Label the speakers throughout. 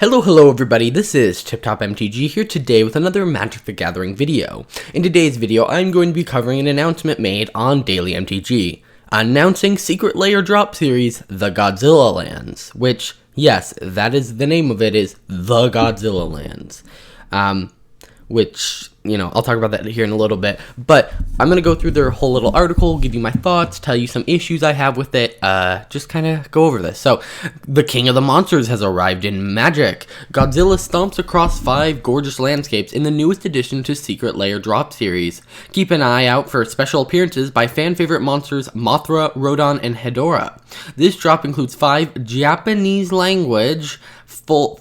Speaker 1: Hello everybody, this is TipTop MTG here today with another Magic the Gathering video. In today's video, I'm going to be covering an announcement made on Daily MTG, announcing Secret Lair drop series, the Godzilla Lands, which, yes, that is the name of it, is the Godzilla Lands. Which, I'll talk about that here in a little bit, but I'm going to go through their whole little article, give you my thoughts, tell you some issues I have with it, just kind of go over this. So, the King of the Monsters has arrived in Magic. Godzilla stomps across 5 gorgeous landscapes in the newest addition to Secret Lair drop series. Keep an eye out for special appearances by fan-favorite monsters Mothra, Rodon, and Hedorah. This drop includes 5 Japanese language full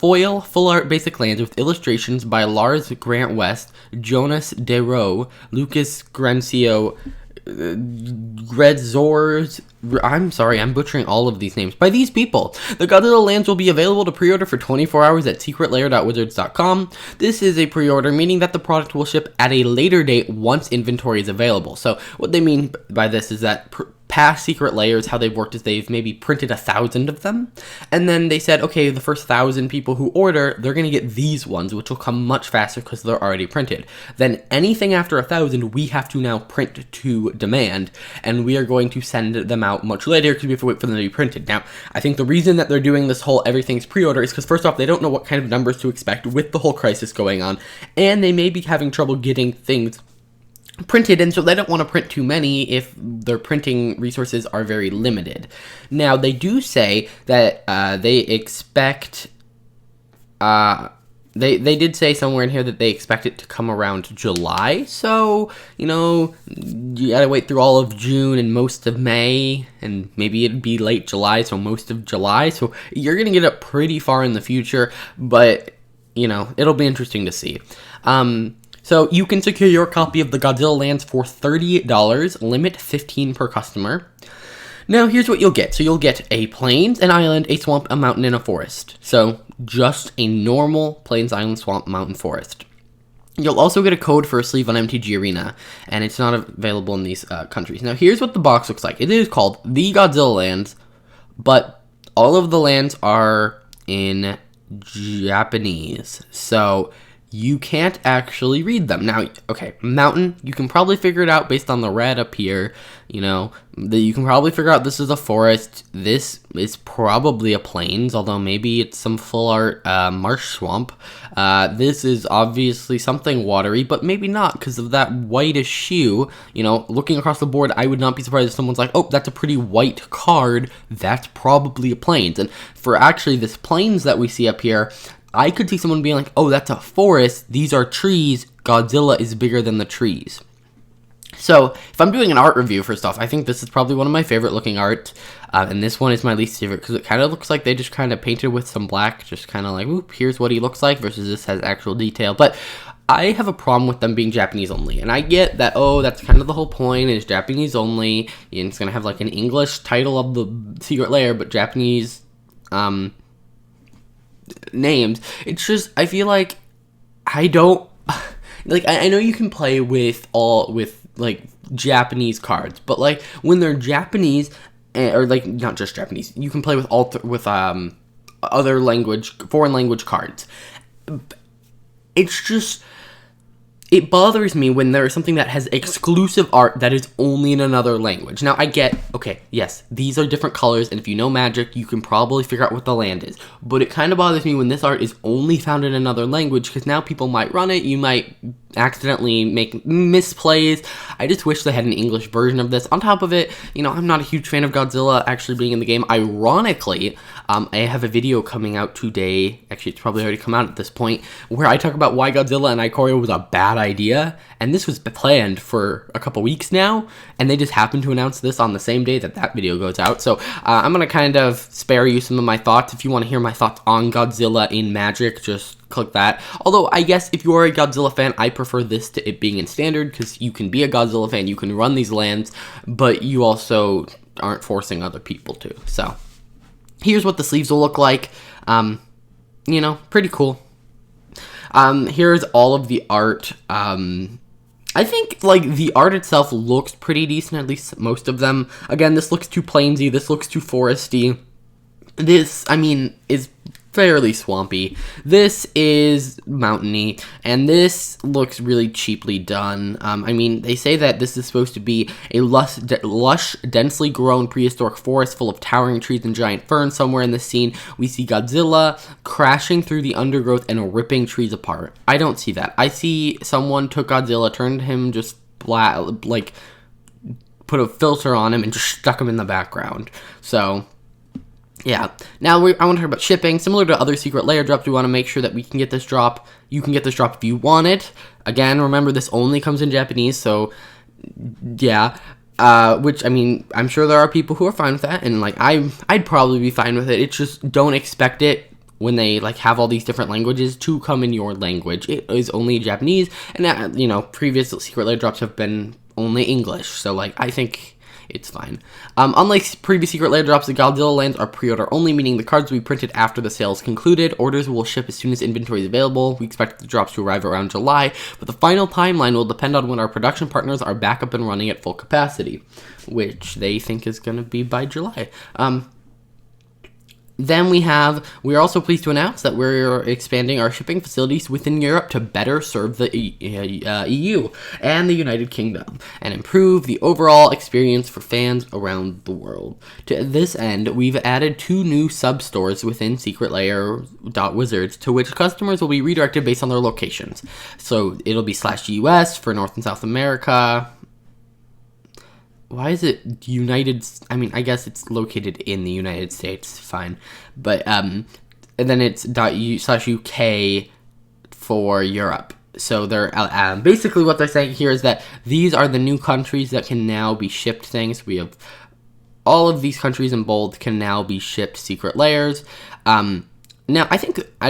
Speaker 1: art basic lands with illustrations by Lars Grant West, Jonas DeRoe, Lucas Grancio, Gredzors. I'm sorry, I'm butchering all of these names. By these people. The Godzilla Lands will be available to pre-order for 24 hours at secretlair.wizards.com. This is a pre-order, meaning that the product will ship at a later date once inventory is available. So what they mean by this is that past Secret Lairs, how they've worked is they've maybe printed 1,000 of them, and then they said, okay, the first 1,000 people who order, they're going to get these ones, which will come much faster because they're already printed. Then anything after 1,000, we have to now print to demand, and we are going to send them out much later because we have to wait for them to be printed. Now, I think the reason that they're doing this whole everything's pre-order is because, first off, they don't know what kind of numbers to expect with the whole crisis going on, and they may be having trouble getting things printed, and so they don't want to print too many if their printing resources are very limited. Now, they do say that they expect, they did say somewhere in here that they expect it to come around July, so, you gotta wait through all of June and most of May, and maybe it'd be late July, so most of July, so you're gonna get it pretty far in the future, but, it'll be interesting to see. So you can secure your copy of the Godzilla Lands for $30, limit 15 per customer. Now here's what you'll get. So you'll get a plains, an island, a swamp, a mountain, and a forest. So just a normal plains, island, swamp, mountain, forest. You'll also get a code for a sleeve on MTG Arena, and it's not available in these countries. Now here's what the box looks like. It is called the Godzilla Lands, but all of the lands are in Japanese. So you can't actually read them. Now, okay, mountain, you can probably figure it out based on the red up here. You can probably figure out this is a forest. This is probably a plains, although maybe it's some full art marsh swamp. This is obviously something watery, but maybe not because of that whitish hue. Looking across the board, I would not be surprised if someone's like, oh, that's a pretty white card. That's probably a plains. And for actually this plains that we see up here, I could see someone being like, oh, that's a forest, these are trees, Godzilla is bigger than the trees. So, if I'm doing an art review, first off, I think this is probably one of my favorite looking art, and this one is my least favorite, because it kind of looks like they just kind of painted with some black, just kind of like, oop, here's what he looks like, versus this has actual detail, but I have a problem with them being Japanese only, and I get that, oh, that's kind of the whole point, is Japanese only, and it's going to have like an English title of the Secret Lair, but Japanese, names. It's just, I feel like I don't like, I know you can play with Japanese cards, but like when they're Japanese, or like not just Japanese, you can play with other foreign language cards. It's just, it bothers me when there is something that has exclusive art that is only in another language. Now, I get, okay, yes, these are different colors, and if you know Magic, you can probably figure out what the land is. But it kind of bothers me when this art is only found in another language, because now people might run it, you might accidentally make misplays. I just wish they had an English version of this. On top of it, I'm not a huge fan of Godzilla actually being in the game. Ironically, I have a video coming out today, actually it's probably already come out at this point, where I talk about why Godzilla and Ikoria was a bad idea, and this was planned for a couple weeks now, and they just happened to announce this on the same day that video goes out. So I'm going to kind of spare you some of my thoughts. If you want to hear my thoughts on Godzilla in Magic, just click that. Although, I guess if you are a Godzilla fan, I prefer this to it being in Standard, because you can be a Godzilla fan, you can run these lands, but you also aren't forcing other people to. So, here's what the sleeves will look like. Pretty cool. Here's all of the art. I think, like, the art itself looks pretty decent, at least most of them. Again, this looks too plainsy, this looks too foresty. This, I mean, is fairly swampy. This is mountainy, and this looks really cheaply done. I mean, they say that this is supposed to be a lush, densely grown prehistoric forest full of towering trees and giant ferns. Somewhere in the scene, we see Godzilla crashing through the undergrowth and ripping trees apart. I don't see that. I see someone took Godzilla, turned him just black, like, put a filter on him and just stuck him in the background. So yeah. Now I want to talk about shipping. Similar to other secret layer drops, we want to make sure that we can get this drop. You can get this drop if you want it. Again, remember this only comes in Japanese, so yeah. Which, I mean, I'm sure there are people who are fine with that, and like I'd probably be fine with it. It's just don't expect it when they like have all these different languages to come in your language. It is only Japanese, and you know, previous secret layer drops have been only English, so like I think it's fine. Unlike previous secret layer drops, the Godzilla Lands are pre-order only, meaning the cards will be printed after the sale is concluded. Orders will ship as soon as inventory is available. We expect the drops to arrive around July, but the final timeline will depend on when our production partners are back up and running at full capacity, which they think is going to be by July. Then we are also pleased to announce that we're expanding our shipping facilities within Europe to better serve the EU and the United Kingdom and improve the overall experience for fans around the world. To this end, we've added 2 new sub-stores within secretlayer.wizards to which customers will be redirected based on their locations. So it'll be /US for North and South America. Why is it United? I mean, I guess it's located in the United States, fine. But, and then it's ./UK for Europe. So they're, basically what they're saying here is that these are the new countries that can now be shipped things. We have all of these countries in bold can now be shipped secret layers. Now, I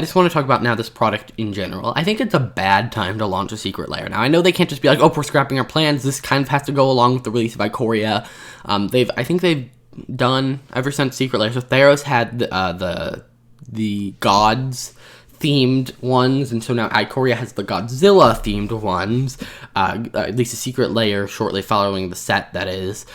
Speaker 1: just want to talk about now this product in general. I think it's a bad time to launch a secret layer. Now, I know they can't just be like, oh, we're scrapping our plans. This kind of has to go along with the release of Ikoria. I think they've done, ever since secret layers. So Theros had the gods themed ones, and so now Ikoria has the Godzilla themed ones. At least a secret layer shortly following the set, that is.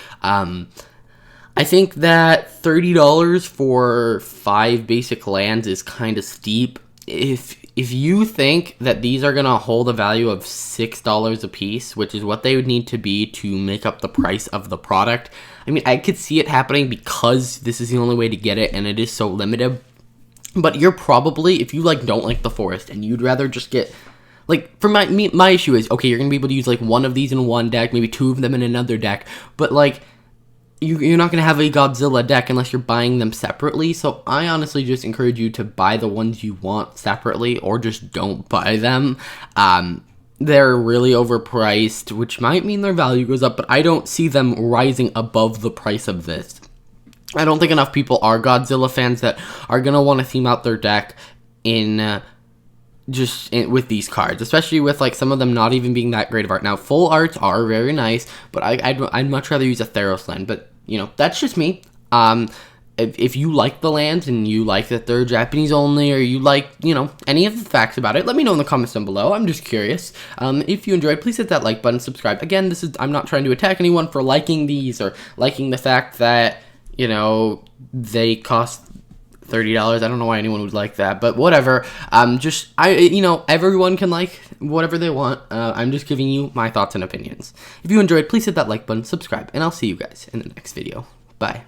Speaker 1: I think that $30 for 5 basic lands is kind of steep. If you think that these are going to hold a value of $6 a piece, which is what they would need to be to make up the price of the product, I mean, I could see it happening because this is the only way to get it and it is so limited. But you're probably, if you like don't like the forest and you'd rather just get, like, for my issue is, okay, you're going to be able to use like one of these in one deck, maybe 2 of them in another deck, but like, you're not going to have a Godzilla deck unless you're buying them separately, so I honestly just encourage you to buy the ones you want separately, or just don't buy them. They're really overpriced, which might mean their value goes up, but I don't see them rising above the price of this. I don't think enough people are Godzilla fans that are going to want to theme out their deck with these cards, especially with like some of them not even being that great of art. Now, full arts are very nice, but I'd much rather use a Theros land. But you know, that's just me. If you like the lands and you like that they're Japanese only, or you like, you know, any of the facts about it, let me know in the comments down below. I'm just curious. If you enjoyed, please hit that like button, subscribe. Again, I'm not trying to attack anyone for liking these or liking the fact that, you know, they cost $30. I don't know why anyone would like that, but whatever. You know, everyone can like whatever they want. I'm just giving you my thoughts and opinions. If you enjoyed, please hit that like button, subscribe, and I'll see you guys in the next video. Bye.